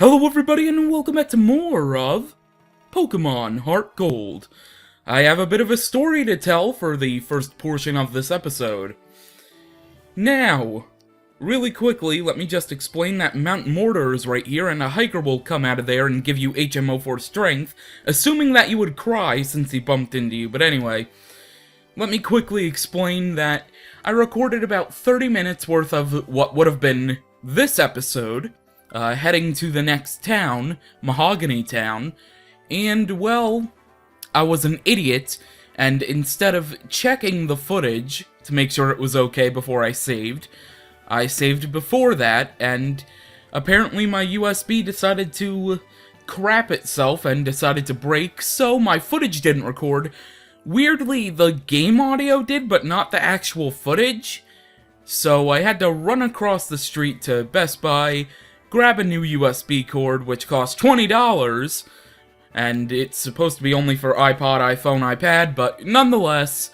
Hello everybody and welcome back to more of Pokémon HeartGold. I have a bit of a story to tell for the first portion of this episode. Now, really quickly, let me just explain that Mount Mortar is right here and a hiker will come out of there and give you HMO for strength, assuming that you would cry since he bumped into you, but anyway. Let me quickly explain that I recorded about 30 minutes worth of what would have been this episode, heading to the next town, Mahogany Town, and, well, I was an idiot, and instead of checking the footage to make sure it was okay before I saved before that, and apparently my USB decided to crap itself and decided to break, so my footage didn't record. Weirdly, the game audio did, but not the actual footage, so I had to run across the street to Best Buy, grab a new USB cord, which cost $20, and it's supposed to be only for iPod, iPhone, iPad, but nonetheless,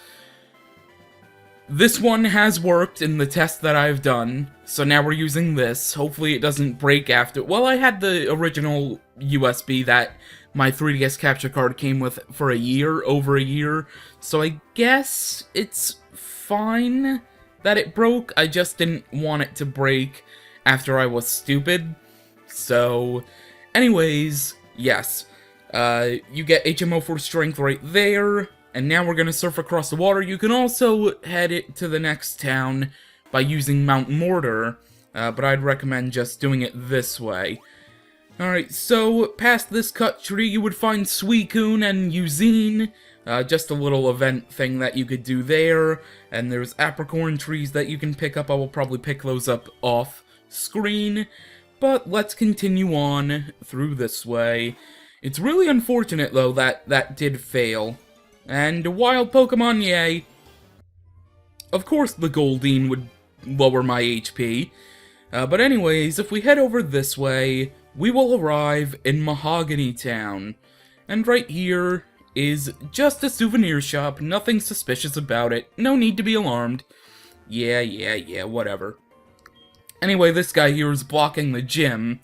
this one has worked in the test that I've done, so now we're using this. Hopefully it doesn't break after. Well, I had the original USB that my 3DS capture card came with for over a year, so I guess it's fine that it broke. I just didn't want it to break after I was stupid. So, anyways, yes. You get HMO for strength right there, and now we're gonna surf across the water. You can also head it to the next town by using Mount Mortar, but I'd recommend just doing it this way. Alright, so past this cut tree you would find Suicune and Eugene, just a little event thing that you could do there, and there's apricorn trees that you can pick up. I will probably pick those up off screen, but let's continue on through this way. It's really unfortunate though that did fail. And a wild Pokemon, yay. Of course the Goldeen would lower my HP, but anyways, if we head over this way, we will arrive in Mahogany Town, and right here is just a souvenir shop, nothing suspicious about it, no need to be alarmed. Yeah, whatever. Anyway, this guy here is blocking the gym,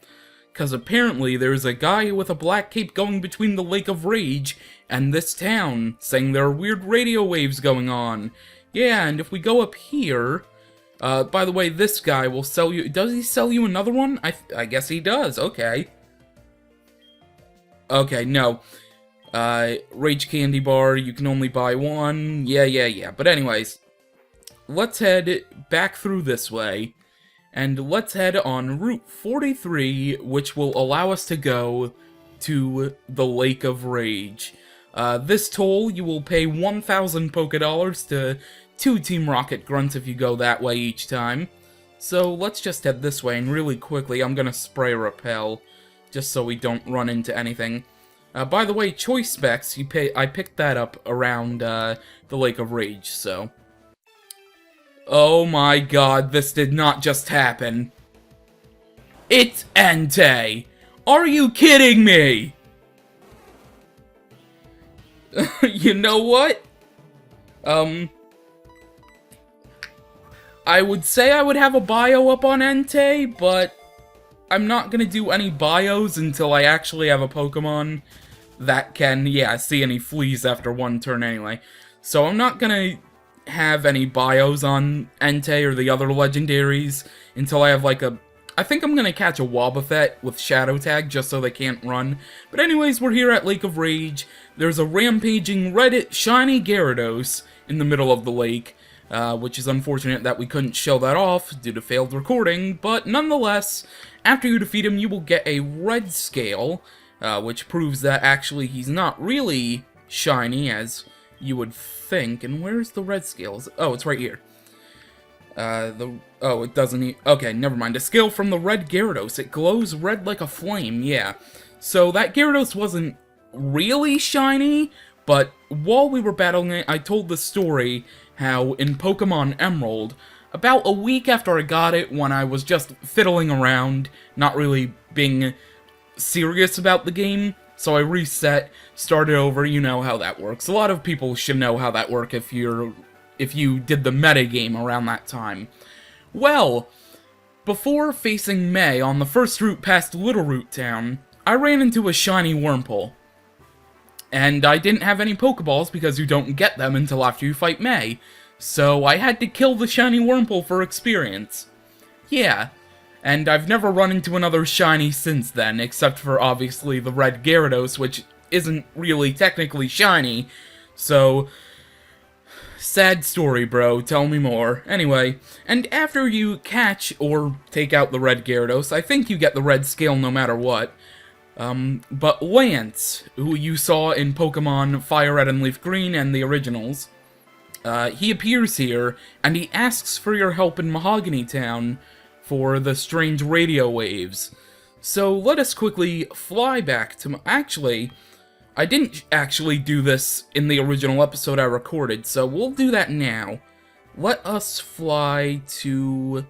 because apparently there's a guy with a black cape going between the Lake of Rage and this town, saying there are weird radio waves going on. Yeah, and if we go up here, by the way, this guy will sell you... Does he sell you another one? I guess he does. Okay. Okay, no. Rage Candy Bar, you can only buy one. Yeah. But anyways, let's head back through this way. And let's head on Route 43, which will allow us to go to the Lake of Rage. This toll, you will pay 1,000 Pokédollars to 2 Team Rocket Grunts if you go that way each time. So let's just head this way, and really quickly, I'm gonna spray repel, just so we don't run into anything. By the way, choice specs, I picked that up around the Lake of Rage, so... Oh my god, this did not just happen. It's Entei! Are you kidding me? You know what? I would say I would have a bio up on Entei, but I'm not gonna do any bios until I actually have a Pokemon that can, see any fleas after one turn anyway. So I'm not gonna have any bios on Entei or the other legendaries until I have like I think I'm gonna catch a Wobbuffet with Shadow Tag just so they can't run. But anyways, we're here at Lake of Rage. There's a rampaging red shiny Gyarados in the middle of the lake, which is unfortunate that we couldn't show that off due to failed recording, but nonetheless, after you defeat him, you will get a red scale, which proves that actually he's not really shiny as you would think. And where's the red scales? Oh, it's right here. Oh, it doesn't okay, never mind. A scale from the red Gyarados. It glows red like a flame, yeah. So that Gyarados wasn't really shiny, but while we were battling it, I told the story how in Pokemon Emerald, about a week after I got it, when I was just fiddling around, not really being serious about the game, so I reset, started over. You know how that works. A lot of people should know how that works if you did the metagame around that time. Well, Before facing May on the first route past Little Root Town, I ran into a shiny Wurmple. And I didn't have any Pokeballs because you don't get them until after you fight May. So I had to kill the shiny Wurmple for experience. Yeah, and I've never run into another shiny since then, except for obviously the red Gyarados, which isn't really technically shiny. So, sad story, bro. Tell me more. Anyway, and after you catch or take out the red Gyarados, I think you get the red scale no matter what. But Lance, who you saw in Pokemon Fire Red and Leaf Green and the originals, he appears here, and he asks for your help in Mahogany Town for the strange radio waves. So let us quickly fly back to... Actually, I didn't actually do this in the original episode I recorded, so we'll do that now. Let us fly to,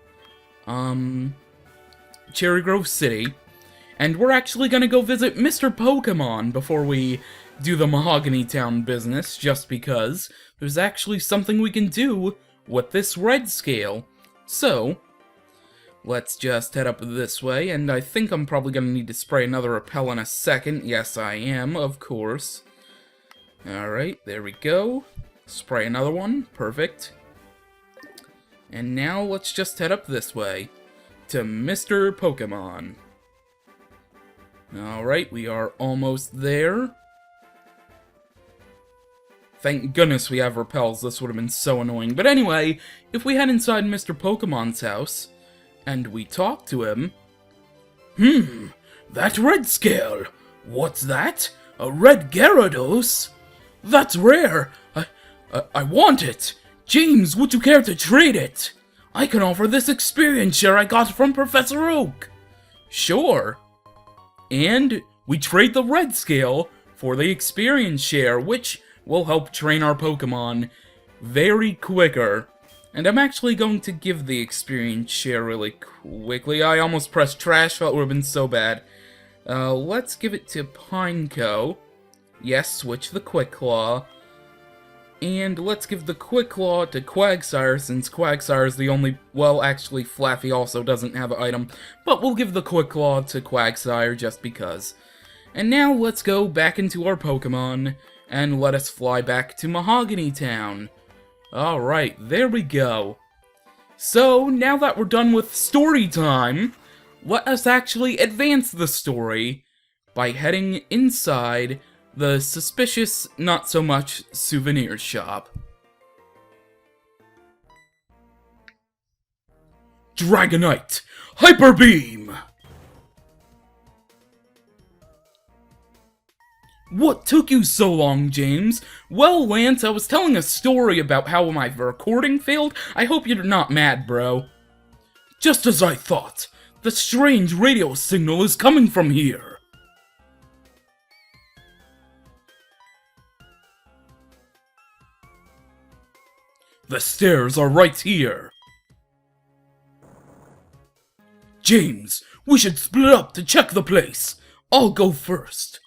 Cherry Grove City, and we're actually gonna go visit Mr. Pokemon before we do the Mahogany Town business, just because there's actually something we can do with this red scale. So, let's just head up this way, and I think I'm probably gonna need to spray another repel in a second. Yes, I am, of course. Alright, there we go. Spray another one. Perfect. And now let's just head up this way to Mr. Pokemon. Alright, we are almost there. Thank goodness we have repels, this would have been so annoying. But anyway, if we head inside Mr. Pokemon's house, and we talk to him... That red scale! What's that? A red Gyarados? That's rare! I want it! James, would you care to trade it? I can offer this experience share I got from Professor Oak! Sure. And we trade the red scale for the experience share, which will help train our Pokemon very quicker. And I'm actually going to give the experience share really quickly. I almost pressed trash, that would have been so bad. Let's give it to Pineco. Yes, switch the Quick Claw. And let's give the Quick Claw to Quagsire, since Quagsire is the only... Well, actually, Flaffy also doesn't have an item. But we'll give the Quick Claw to Quagsire just because. And now let's go back into our Pokemon, and let us fly back to Mahogany Town. Alright, there we go. So, now that we're done with story time, let us actually advance the story by heading inside the suspicious, not so much, souvenir shop. Dragonite! Hyper Beam! What took you so long, James? Well, Lance, I was telling a story about how my recording failed. I hope you're not mad, bro. Just as I thought. The strange radio signal is coming from here. The stairs are right here. James, we should split up to check the place. I'll go first.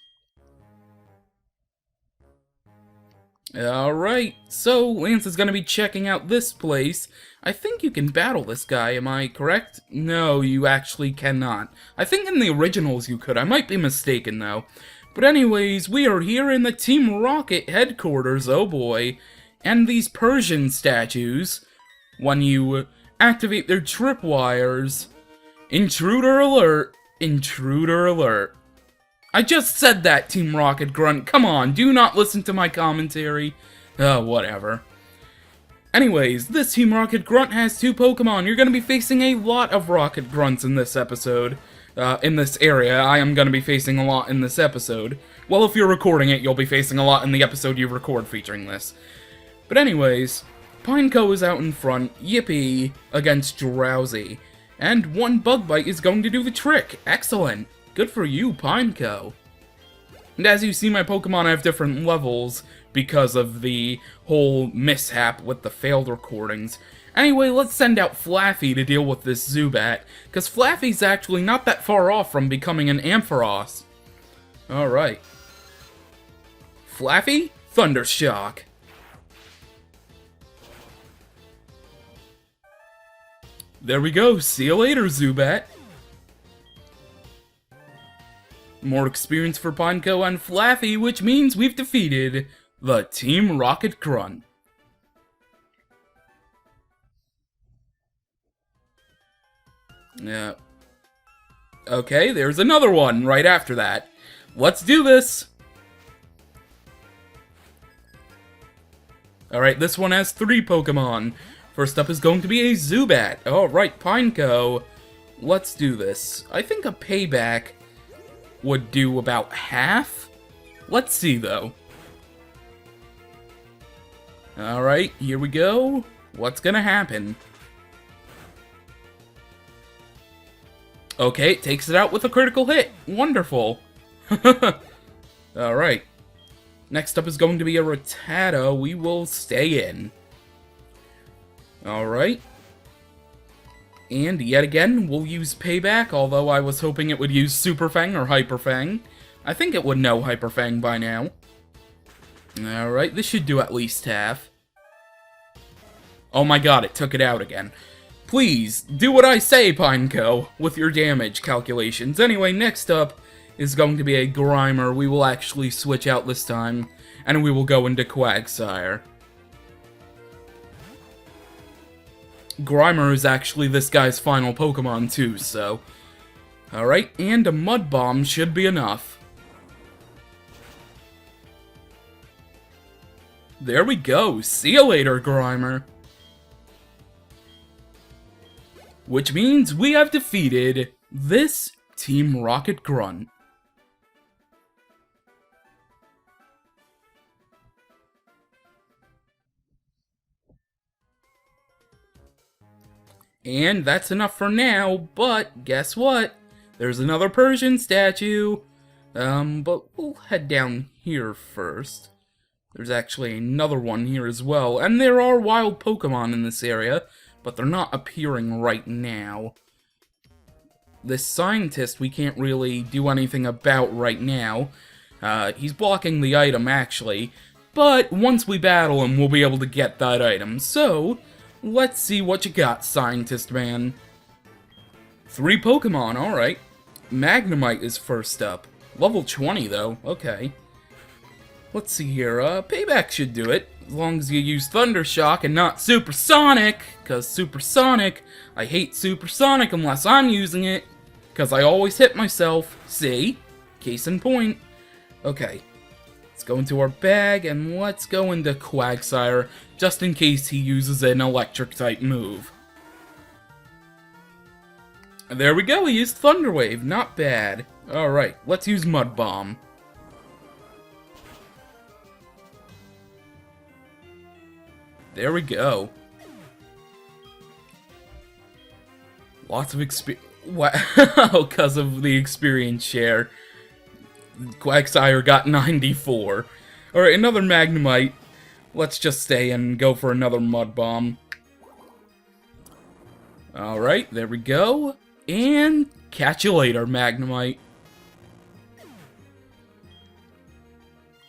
Alright, so Lance is gonna be checking out this place. I think you can battle this guy, am I correct? No, you actually cannot. I think in the originals you could, I might be mistaken though. But anyways, we are here in the Team Rocket headquarters, oh boy. And these Persian statues, when you activate their tripwires... Intruder alert! Intruder alert. I just said that, Team Rocket Grunt. Come on, do not listen to my commentary. Whatever. Anyways, this Team Rocket Grunt has 2 Pokemon. You're gonna be facing a lot of Rocket Grunts in this episode. In this area. I am gonna be facing a lot in this episode. Well, if you're recording it, you'll be facing a lot in the episode you record featuring this. But anyways, Pineco is out in front, yippee, against Drowsy. And 1 Bug Bite is going to do the trick. Excellent. Good for you, Pineco. And as you see, my Pokemon have different levels because of the whole mishap with the failed recordings. Anyway, let's send out Flaffy to deal with this Zubat, because Flaffy's actually not that far off from becoming an Ampharos. Alright. Flaffy, Thundershock. There we go. See you later, Zubat. More experience for Pineco and Flaffy, which means we've defeated the Team Rocket Grunt. Yeah. Okay, there's another one right after that. Let's do this! Alright, this one has 3 Pokemon. First up is going to be a Zubat. Alright, Pineco. Let's do this. I think a payback would do about half? Let's see, though. Alright, here we go. What's gonna happen? Okay, it takes it out with a critical hit. Wonderful. Alright. Next up is going to be a Rattata. We will stay in. Alright. And yet again, we'll use Payback, although I was hoping it would use Super Fang or Hyper Fang. I think it would know Hyper Fang by now. Alright, this should do at least half. Oh my god, it took it out again. Please, do what I say, Pineco, with your damage calculations. Anyway, next up is going to be a Grimer. We will actually switch out this time, and we will go into Quagsire. Grimer is actually this guy's final Pokemon too, so... Alright, and a Mud Bomb should be enough. There we go, see you later, Grimer. Which means we have defeated this Team Rocket Grunt. And that's enough for now, but guess what? There's another Persian statue. But we'll head down here first. There's actually another one here as well, and there are wild Pokemon in this area, but they're not appearing right now. This scientist we can't really do anything about right now. He's blocking the item, actually, but once we battle him, we'll be able to get that item. So, let's see what you got, Scientist Man. 3 Pokemon, alright. Magnemite is first up. Level 20, though. Okay. Let's see here. Payback should do it, as long as you use Thundershock and not Supersonic, because Supersonic, I hate Supersonic unless I'm using it, because I always hit myself. See? Case in point. Okay. Let's go into our bag, and let's go into Quagsire, just in case he uses an Electric-type move. There we go, he used Thunder Wave, not bad. Alright, let's use Mud Bomb. There we go. Lots of experience. Wow, because of the experience share. Quagsire got 94. Alright, another Magnemite. Let's just stay and go for another Mud Bomb. Alright, there we go. And catch you later, Magnemite.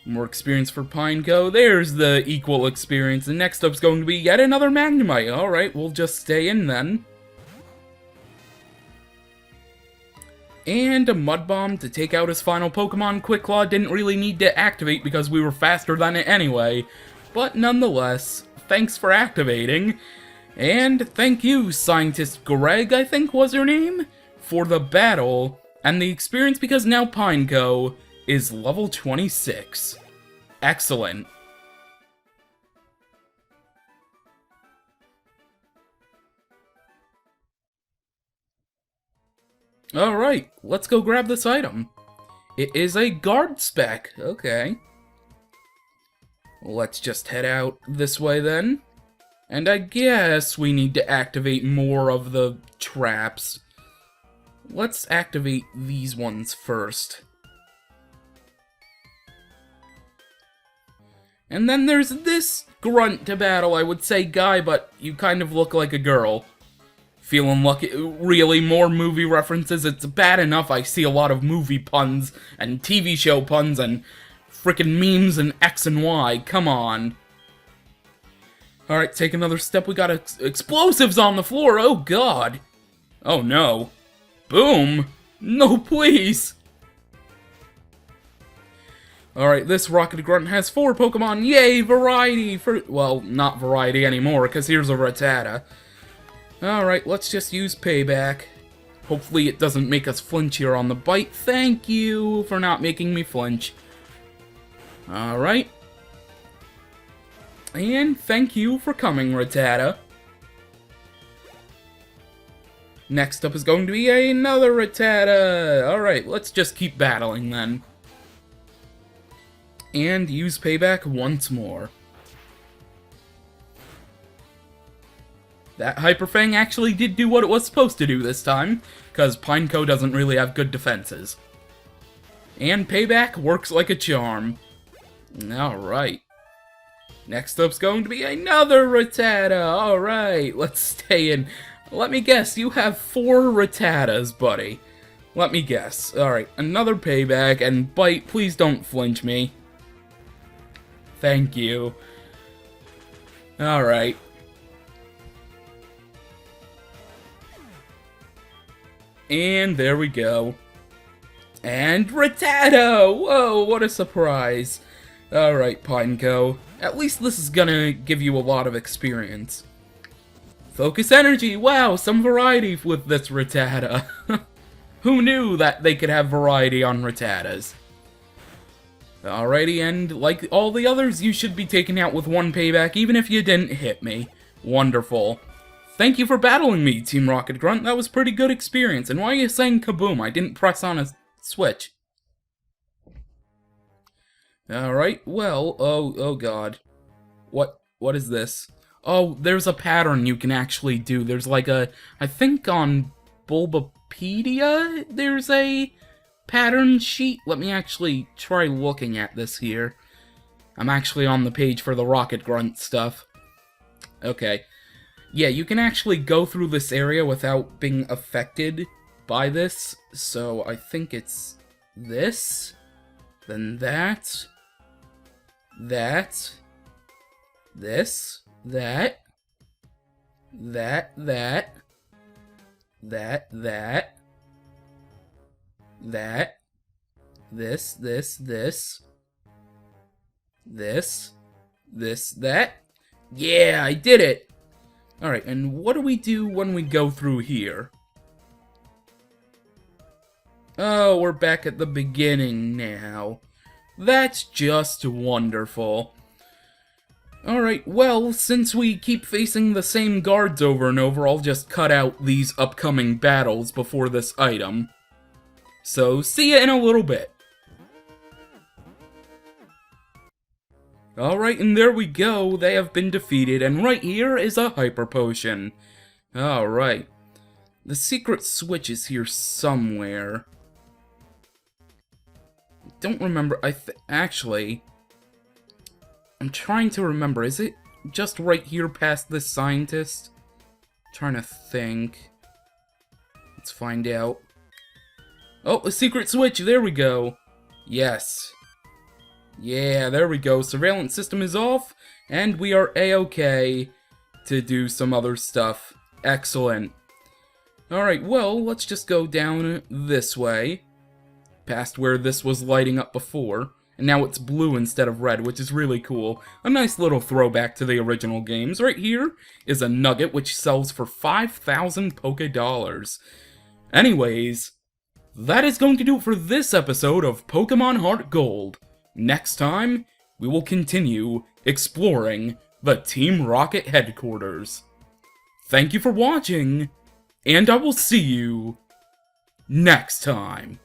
More experience for Pineco. There's the equal experience. And next up's going to be yet another Magnemite. Alright, we'll just stay in then. And a Mud Bomb to take out his final Pokemon. Quick Claw didn't really need to activate because we were faster than it anyway. But nonetheless, thanks for activating. And thank you, Scientist Greg, I think was her name, for the battle and the experience, because now Pineco is level 26. Excellent. Alright, let's go grab this item. It is a guard spec. Okay. Let's just head out this way then. And I guess we need to activate more of the traps. Let's activate these ones first. And then there's this grunt to battle, I would say guy, but you kind of look like a girl. Feeling lucky. Really, more movie references? It's bad enough I see a lot of movie puns and TV show puns and frickin' memes and X and Y. Come on. Alright, take another step. We got explosives on the floor. Oh, God. Oh, no. Boom. No, please. Alright, this Rocket Grunt has 4 Pokemon. Yay, variety! Well, not variety anymore, because here's a Rattata. Alright, let's just use Payback. Hopefully it doesn't make us flinch here on the bite. Thank you for not making me flinch. Alright. And thank you for coming, Rattata. Next up is going to be another Rattata. Alright, let's just keep battling then. And use Payback once more. That Hyper Fang actually did do what it was supposed to do this time, because Pineco doesn't really have good defenses. And Payback works like a charm. Alright. Next up's going to be another Rattata. Alright, let's stay in. Let me guess, you have 4 Rattatas, buddy. Let me guess. Alright, another Payback, and Bite, please don't flinch me. Thank you. Alright. And there we go. And Rattata! Whoa, what a surprise. Alright, Pineco. At least this is gonna give you a lot of experience. Focus Energy! Wow, some variety with this Rattata. Who knew that they could have variety on Rattatas? Alrighty, and like all the others, you should be taken out with 1 Payback, even if you didn't hit me. Wonderful. Thank you for battling me, Team Rocket Grunt. That was pretty good experience. And why are you saying kaboom? I didn't press on a switch. Alright, well, oh god. What is this? Oh, there's a pattern you can actually do. There's like I think on Bulbapedia, there's a pattern sheet. Let me actually try looking at this here. I'm actually on the page for the Rocket Grunt stuff. Okay. Yeah, you can actually go through this area without being affected by this. So I think it's this, then that, this, that, that. Yeah, I did it! Alright, and what do we do when we go through here? Oh, we're back at the beginning now. That's just wonderful. Alright, well, since we keep facing the same guards over and over, I'll just cut out these upcoming battles before this item. So, see ya in a little bit. Alright, and there we go, they have been defeated, and right here is a Hyper Potion. Alright. The secret switch is here somewhere. I don't remember, actually, I'm trying to remember, is it just right here past this scientist? I'm trying to think. Let's find out. Oh, a secret switch, there we go. Yes. Yeah, there we go. Surveillance system is off, and we are A-okay to do some other stuff. Excellent. Alright, well, let's just go down this way, past where this was lighting up before, and now it's blue instead of red, which is really cool. A nice little throwback to the original games. Right here is a nugget, which sells for 5,000 Poké Dollars. Anyways, that is going to do it for this episode of Pokemon HeartGold. Next time, we will continue exploring the Team Rocket headquarters. Thank you for watching, and I will see you next time.